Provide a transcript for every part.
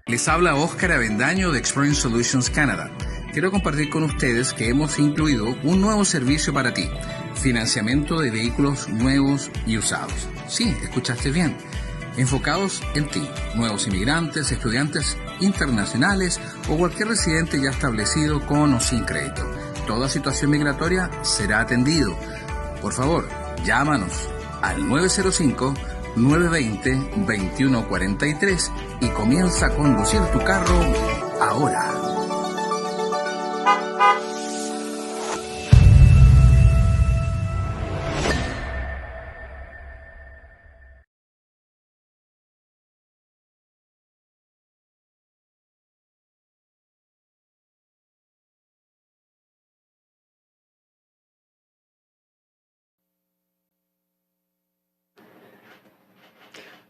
Les habla Óscar Avendaño de Exploring Solutions Canada. Quiero compartir con ustedes que hemos incluido un nuevo servicio para ti: financiamiento de vehículos nuevos y usados. Sí, escuchaste bien. Enfocados en ti, nuevos inmigrantes, estudiantes internacionales o cualquier residente ya establecido con o sin crédito. Toda situación migratoria será atendido. Por favor, llámanos al 905-920-2143 y comienza a conducir tu carro ahora.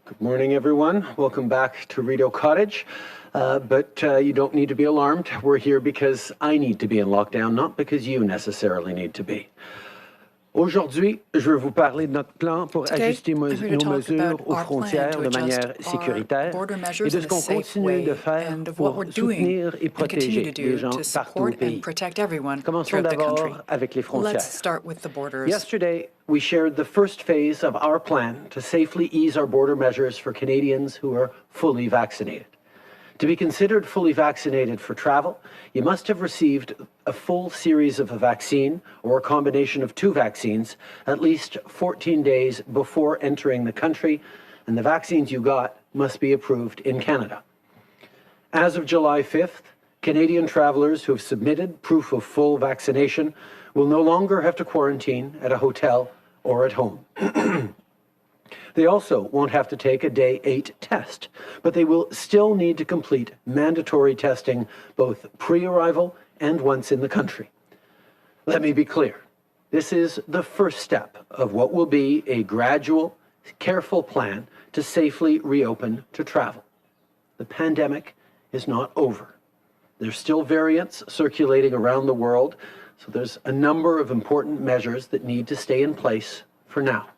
Good morning, everyone. Welcome back to Rideau Cottage. But you don't need to be alarmed. We're here because I need to be in lockdown, not because you necessarily need to be. Aujourd'hui, je veux vous parler de notre plan pour ajuster nos mesures aux frontières de manière sécuritaire et de ce qu'on continue de faire pour soutenir et protéger les gens partout au pays. Commençons d'abord avec les frontières. Yesterday, we shared the first phase of our plan to safely ease our border measures for Canadians who are fully vaccinated. To be considered fully vaccinated for travel, you must have received a full series of a vaccine or a combination of two vaccines at least 14 days before entering the country, and the vaccines you got must be approved in Canada. As of July 5th, Canadian travelers who have submitted proof of full vaccination will no longer have to quarantine at a hotel or at home. They also won't have to take a Day 8 test, but they will still need to complete mandatory testing both pre-arrival and once in the country. Let me be clear. This is the first step of what will be a gradual, careful plan to safely reopen to travel. The pandemic is not over. There's still variants circulating around the world, so there's a number of important measures that need to stay in place for now.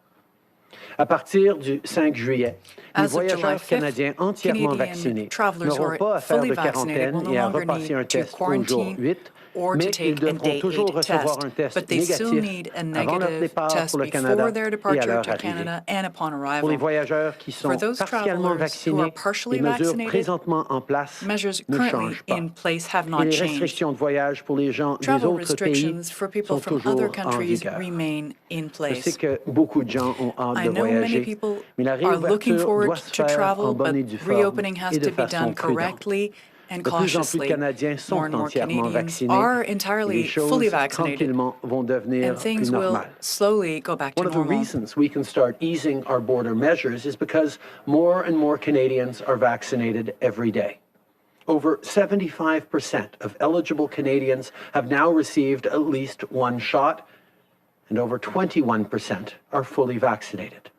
À partir du 5 juillet, les voyageurs canadiens entièrement vaccinés n'auront pas à faire de quarantaine et à repasser un test au jour 8, mais ils devront toujours recevoir un test négatif avant leur départ pour le Canada et à leur arrivée. Pour les voyageurs qui sont partiellement vaccinés, les mesures présentement en place ne changent pas. Et les restrictions de voyage pour les gens des autres pays sont toujours en vigueur. Je sais que beaucoup de gens ont hâte de voyager, mais la réouverture doit se faire en bonne et due forme et de façon prudente. De plus en plus de Canadiens sont entièrement vaccinés et les choses tranquillement vont devenir plus normales. One of the reasons we can start easing our border measures is because more and more Canadians are vaccinated every day. Over 75% of eligible Canadians have now received at least one shot, and over 21% are fully vaccinated.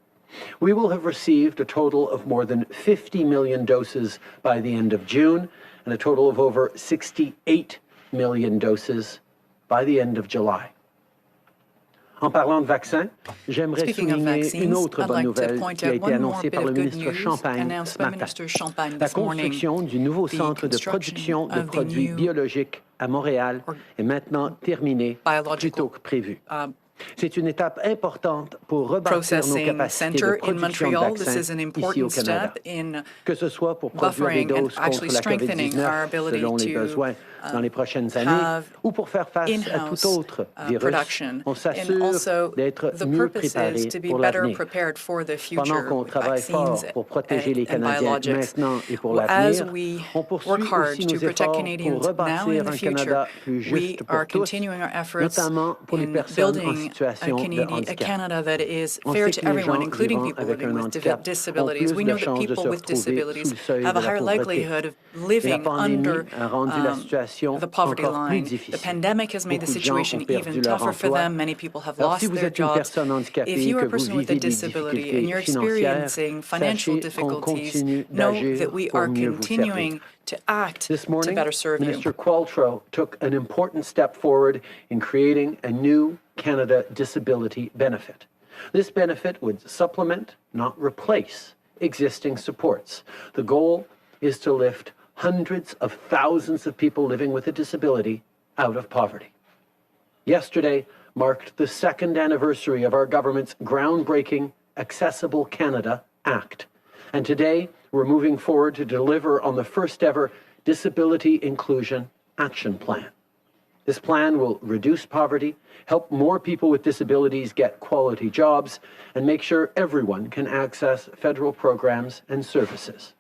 We will have received a total of more than 50 million doses by the end of June, and a total of over 68 million doses by the end of July. En parlant de vaccins, j'aimerais souligner une autre bonne nouvelle qui a été annoncée par le ministre Champagne ce matin. La construction du nouveau centre de production de produits biologiques à Montréal est maintenant terminée plus tôt que prévu. C'est une étape importante pour rebâtir nos capacités de production de vaccins ici au Canada, que ce soit pour produire des doses contre la COVID-19 selon les besoins dans les prochaines années ou pour faire face à tout autre virus. On s'assure d'être mieux préparés pour l'avenir. Pendant qu'on travaille fort pour protéger les Canadiens maintenant et pour l'avenir, on poursuit aussi nos efforts pour rebâtir un Canada plus juste pour tous, notamment pour les personnes en situation de handicap. On sait que les gens vivant avec un handicap ont plus de chances de se retrouver sous le seuil de la pauvreté. Et la pandémie a rendu la situation encore plus difficile. Beaucoup de gens ont perdu leur emploi. Alors, si vous êtes une personne handicapée et que vous vivez des difficultés financières, sachez qu'on continue d'agir pour mieux vous servir. This morning, Minister Qualtrough took an important step forward in creating a new Canada Disability Benefit. This benefit would supplement, not replace, existing supports. The goal is to lift hundreds of thousands of people living with a disability out of poverty. Yesterday marked the second anniversary of our government's groundbreaking Accessible Canada Act. And today, we're moving forward to deliver on the first ever Disability Inclusion Action Plan. This plan will reduce poverty, help more people with disabilities get quality jobs, and make sure everyone can access federal programs and services.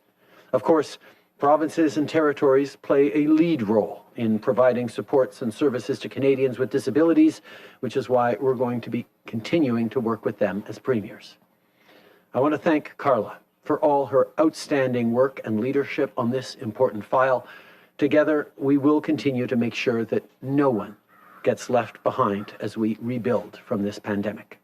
Of course, provinces and territories play a lead role in providing supports and services to Canadians with disabilities, which is why we're going to be continuing to work with them as premiers. I want to thank Carla for all her outstanding work and leadership on this important file. Together, we will continue to make sure that no one gets left behind as we rebuild from this pandemic.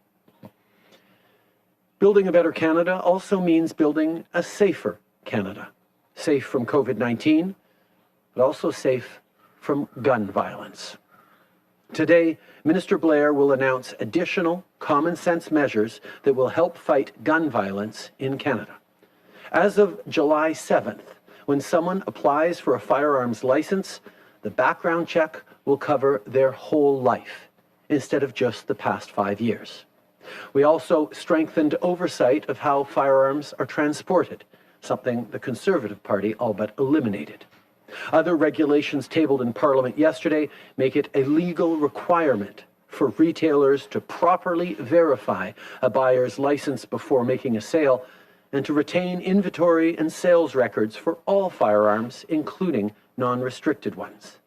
Building a better Canada also means building a safer Canada. Safe from COVID-19, but also safe from gun violence. Today, Minister Blair will announce additional common sense measures that will help fight gun violence in Canada. As of July 7th, when someone applies for a firearms license, the background check will cover their whole life instead of just the past 5 years. We also strengthened oversight of how firearms are transported, something the Conservative Party all but eliminated. Other regulations tabled in Parliament yesterday make it a legal requirement for retailers to properly verify a buyer's license before making a sale and to retain inventory and sales records for all firearms, including non-restricted ones.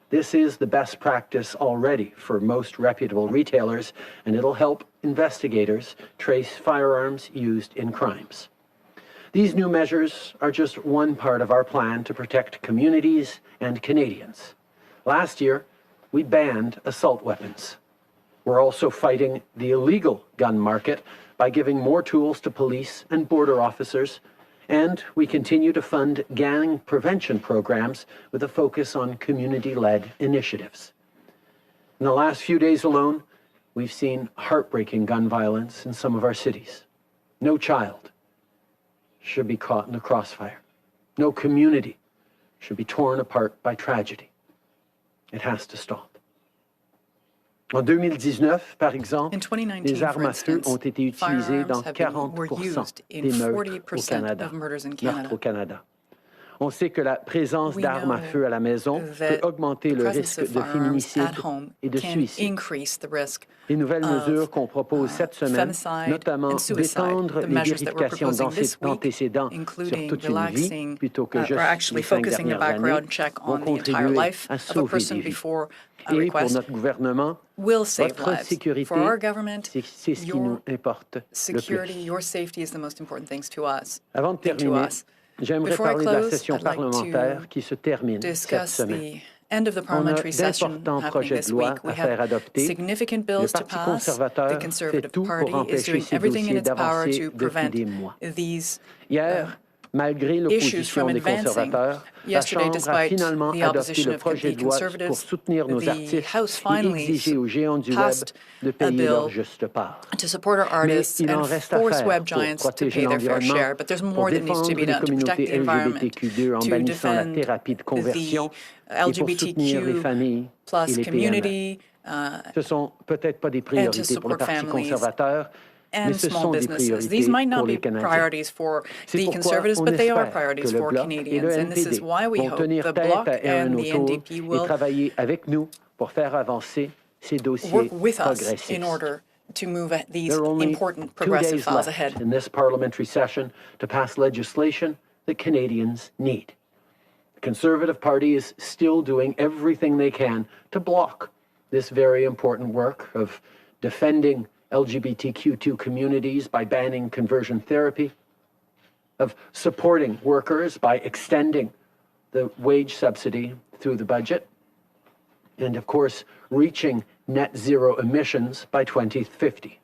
This is the best practice already for most reputable retailers, and it'll help investigators trace firearms used in crimes. These new measures are just one part of our plan to protect communities and Canadians. Last year, we banned assault weapons. We're also fighting the illegal gun market by giving more tools to police and border officers, and we continue to fund gang prevention programs with a focus on community-led initiatives. In the last few days alone, we've seen heartbreaking gun violence in some of our cities. No child should be caught in the crossfire. No community should be torn apart by tragedy. It has to stop. En 2019, par exemple, les armes à feu ont été utilisées dans 40% des meurtres au Canada. On sait que la présence d'armes à feu à la maison peut augmenter le risque de féminicide et de suicide. Les nouvelles mesures qu'on propose cette semaine, notamment d'étendre les vérifications d'antécédents sur toute une vie, plutôt que juste les 5 dernières années, vont contribuer à sauver des vies. Et pour notre gouvernement, votre sécurité, c'est ce qui nous importe le plus. Avant de terminer, j'aimerais parler de la session parlementaire qui se termine cette semaine. On a d'importants projets de loi à faire adopter. Le Parti conservateur fait tout pour empêcher ces dossiers d'avancer depuis des mois. Hier, malgré l'opposition des conservateurs, la Chambre a finalement adopté le projet de loi pour soutenir nos artistes et exiger aux géants du Web de payer leur juste part. Mais il en reste à faire pour protéger l'environnement, pour défendre les communautés LGBTQ2 en bannissant la thérapie de conversion et pour soutenir les familles et les PME. Ce ne sont peut-être pas des priorités pour le Parti conservateur, mais ce sont des priorités pour les Canadiens. C'est pourquoi on espère que le Bloc et le NPD vont tenir tête à un autour et travailler avec nous pour faire avancer ces dossiers progressistes. There are only 2 days left in this parliamentary session to pass legislation that Canadians need. The Conservative Party is still doing everything they can to block this very important work of defending LGBTQ2 communities by banning conversion therapy, of supporting workers by extending the wage subsidy through the budget, and of course, reaching net zero emissions by 2050.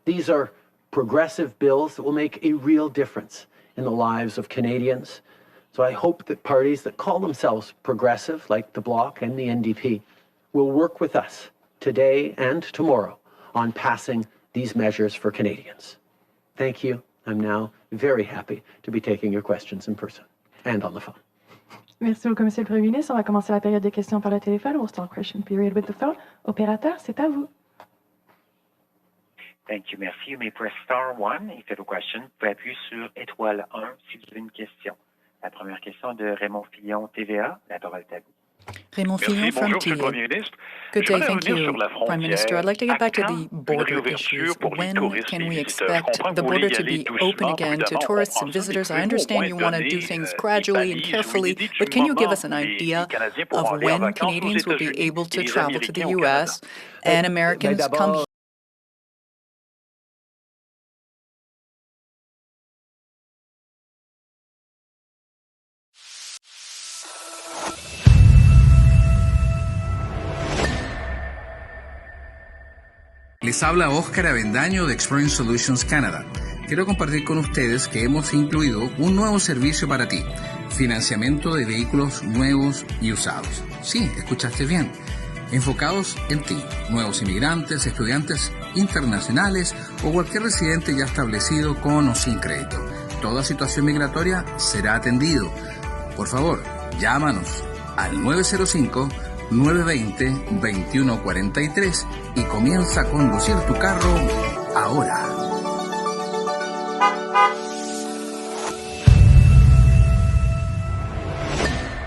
These are progressive bills that will make a real difference in the lives of Canadians. So I hope that parties that call themselves progressive, like the Bloc and the NDP, will work with us today and tomorrow on passing these measures for Canadians. Thank you. I'm now very happy to be taking your questions in person and on the phone. Merci beaucoup, Monsieur le Premier ministre. On va commencer la période de questions par le téléphone. We'll start question period with the phone. Opérateur, c'est à vous. Thank you, merci. You may press star 1 if you have a question. Vous pouvez appuyer sur étoile 1 si vous avez une question. La première question est de Raymond Fillon, TVA. La parole est à vous. Raymond Fillon from Bonjour, TVA. Good day, thank you, Prime Minister. I'd like to get back to the border issues. When can we expect the border to be open again to tourists and visitors? I understand you want to do things gradually and carefully, but can you give us an idea of when Canadians will be able to travel to the U.S. and Americans come here? Les habla Óscar Avendaño de Experience Solutions Canada. Quiero compartir con ustedes que hemos incluido un nuevo servicio para ti, financiamiento de vehículos nuevos y usados. Sí, escuchaste bien. Enfocados en ti, nuevos inmigrantes, estudiantes internacionales o cualquier residente ya establecido con o sin crédito. Toda situación migratoria será atendido. Por favor, llámanos al 905-920-2143 y comienza a conducir tu carro ahora.